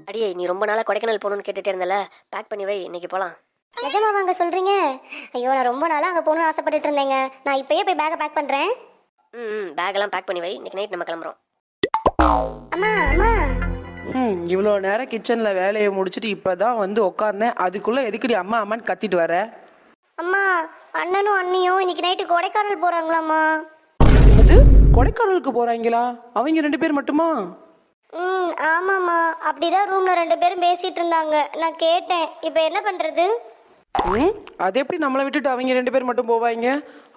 அடியே நீ ரொம்ப நாளாக கொடைக்கானல் போகணுன்னு கேட்டுகிட்டே இருந்தல, பேக் பண்ணி வை, இன்னைக்கு போகலாம். நிஜமா வாங்க சொல்கிறீங்க? ஐயோ, நான் ரொம்ப நாளாக அங்கே போகணும்னு ஆசைப்பட்டுட்டு இருந்தேங்க. நான் இப்போயே போய் பேக்கை பேக் பண்ணுறேன். பேக்கெல்லாம் பேக் பண்ணி வை, இன்னைக்கு நைட் நம்ம கிளம்புறோம். அம்மா அம்மா. இவ்வளோ நேரம் கிச்சனில் வேலையை முடிச்சுட்டு இப்போ தான் வந்து உட்காந்தேன். அதுக்குள்ளே எதுக்குடி அம்மா அம்மான்னு கத்திட்டு வர? அம்மா, அண்ணனும் அண்ணியும் இன்னைக்கு நைட்டு கொடைக்கானல் போகிறாங்களாம்மா. என்னது, கொடைக்கானலுக்கு போகிறாங்களா? அவங்க 2 பேர் மட்டுமா? ஆமாம்மா, அப்படிதான் ரூமில் 2 பேரும் பேசிகிட்டு இருந்தாங்க. நான் கேட்டேன். இப்போ என்ன பண்ணுறது? அது எப்படி நம்மளை விட்டுட்டு அவங்க 2 பேர் மட்டும் போவாங்க?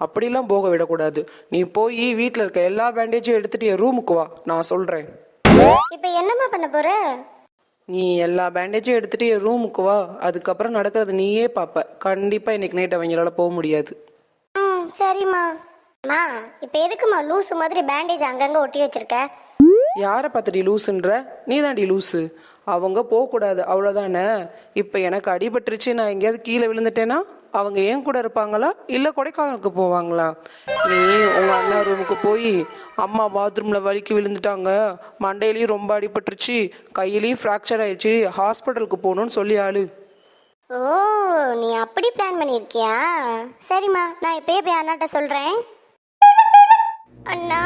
அப்படிலாம் போக விடக்கூடாது. நீ போய் வீட்டில் இருக்க எல்லா பேண்டேஜும் எடுத்துட்டு என் ரூமுக்கு வா, நான் சொல்கிறேன். இப்போ என்னம்மா பண்ண போற? நீ எல்லா பேண்டேஜும் எடுத்துட்டு என் ரூமுக்கு வா, அதுக்கப்புறம் நடக்கிறது நீயே பார்ப்ப. கண்டிப்பாக இன்னைக்கு நைட் அவங்களால போக முடியாது. சரிம்மா. அம்மா, இப்போ எதுக்குமா லூஸு மாதிரி பேண்டேஜ் அங்கங்கே ஒட்டி வச்சிருக்க? யாரை பார்த்துடி லூசுன்ற? நீ தாண்டி லூஸு. அவங்க போகக்கூடாது, அவ்வளோதானே. இப்போ எனக்கு அடிபட்டுருச்சு, நான் எங்கேயாவது கீழே விழுந்துட்டேன்னா அவங்க ஏன் கூட இருப்பாங்களா இல்லை கொடைக்கானலுக்கு போவாங்களா? நீ உங்கள் அண்ணா ரூமுக்கு போய் அம்மா பாத்ரூமில் வலிக்கு விழுந்துட்டாங்க, மண்டையிலையும் ரொம்ப அடிபட்டுருச்சு, கையிலையும் ஃப்ராக்சர் ஆயிடுச்சு, ஹாஸ்பிட்டலுக்கு போகணுன்னு சொல்லி ஆளு. ஓ, நீ அப்படி பிளான் பண்ணியிருக்கியா? சரிம்மா, நான் இப்பயே போய் அண்ணாட்ட சொல்கிறேன். அண்ணா.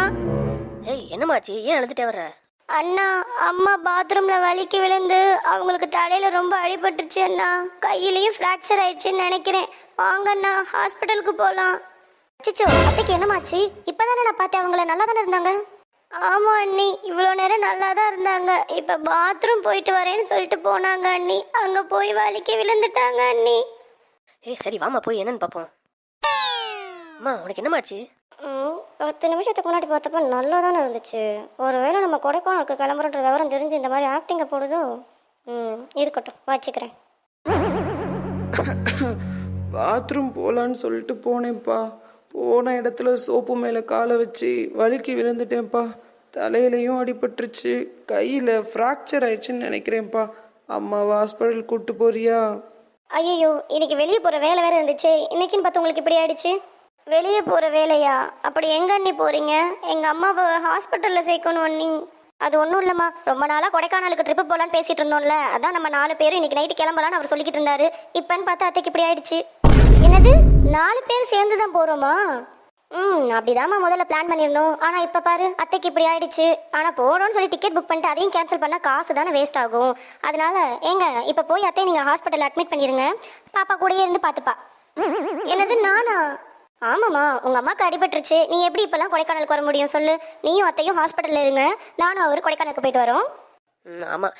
ஏய் என்னமாச்சு, ஏன் அழுதுட்டே வர்ற? அண்ணா, அம்மா பாத்ரூம்ல வலிக்கு விழுந்து அவங்களுக்கு தலையில ரொம்ப அடிபட்டுருச்சு அண்ணா. கையிலையும் ஃப்ராக்சர் ஆயிடுச்சுன்னு நினைக்கிறேன். வாங்க அண்ணா, ஹாஸ்பிட்டலுக்கு போகலாம். அச்சச்சோ, அத்தைக்கு என்னமாச்சு? இப்போதானே நான் பார்த்தேன், அவங்கள நல்லா தானே இருந்தாங்க. ஆமா அண்ணி, இவ்வளோ நேரம் நல்லா தான் இருந்தாங்க. இப்போ பாத்ரூம் போயிட்டு வரேன்னு சொல்லிட்டு போனாங்க அண்ணி. அங்கே போய் வலிக்கு விழுந்துட்டாங்க அண்ணி. ஏய் சரி வாமா போய் என்னன்னு பார்ப்போம். அம்மா உனக்கு என்னமாச்சு? 10 நிமிஷத்துக்கு முன்னாடி பார்த்தப்ப நல்லா தானே இருந்துச்சு. ஒருவேளை நம்ம கொடைக்கானலுக்கு கிளம்புறன்ற விவரம் தெரிஞ்சு இந்த மாதிரி ஆக்டிங்கை போடுதோ? இருக்கட்டும், வச்சுக்கிறேன். பாத்ரூம் போகலான்னு சொல்லிட்டு போனேன்ப்பா. போன இடத்துல சோப்பு மேலே காலை வச்சு வலிக்கு விழுந்துட்டேன்ப்பா. தலையிலையும் அடிபட்டுருச்சு, கையில் ஃப்ராக்சர் ஆயிடுச்சுன்னு நினைக்கிறேன்ப்பா. அம்மாவை ஹாஸ்பிட்டல் கூப்பிட்டு போறியா? ஐயோ, இன்னைக்கு வெளியே போகிற வேலை வேறு இருந்துச்சு. இன்னைக்குன்னு பார்த்து உங்களுக்கு இப்படி ஆயிடுச்சு. வெளியே போகிற வேலையா? அப்படி எங்க அண்ணி போகிறீங்க? எங்கள் அம்மாவை ஹாஸ்பிட்டலில் சேர்க்கணும் அண்ணி. அது ஒன்றும் இல்லைம்மா, ரொம்ப நாளாக கொடைக்கானலுக்கு ட்ரிப்பு போகலான்னு பேசிகிட்டு இருந்தோம்ல, அதான் நம்ம 4 பேரும் இன்னைக்கு நைட்டு கிளம்பலான்னு அவர் சொல்லிக்கிட்டு இருந்தாரு. இப்போன்னு பார்த்தா அத்தைக்கு இப்படி ஆயிடுச்சு. என்னது, 4 பேர் சேர்ந்து தான் போகிறோமா? அப்படிதாம்மா முதல்ல பிளான் பண்ணியிருந்தோம். ஆனால் இப்போ பாரு, அத்தைக்கு இப்படி ஆயிடுச்சு. ஆனால் போகிறோன்னு சொல்லி டிக்கெட் புக் பண்ணிட்டு அதையும் கேன்சல் பண்ணால் காசு தானே வேஸ்ட் ஆகும். அதனால ஏங்க இப்போ போய் அத்தையை நீங்கள் ஹாஸ்பிட்டலில் அட்மிட் பண்ணிடுங்க. பாப்பா கூடயே இருந்து பார்த்துப்பா. என்னது, நானா? ஆமாம்மா, உங்கள் அம்மாவுக்கு அடிபட்டுருச்சு. நீ எப்படி இப்போல்லாம் கொடைக்கானலுக்கு வர முடியும் சொல்லு? நீயும் அத்தையும் ஹாஸ்பிட்டலில் இருங்க, நானும் அவர் கொடைக்கானலுக்கு போயிட்டு வரோம். ஆமாம்,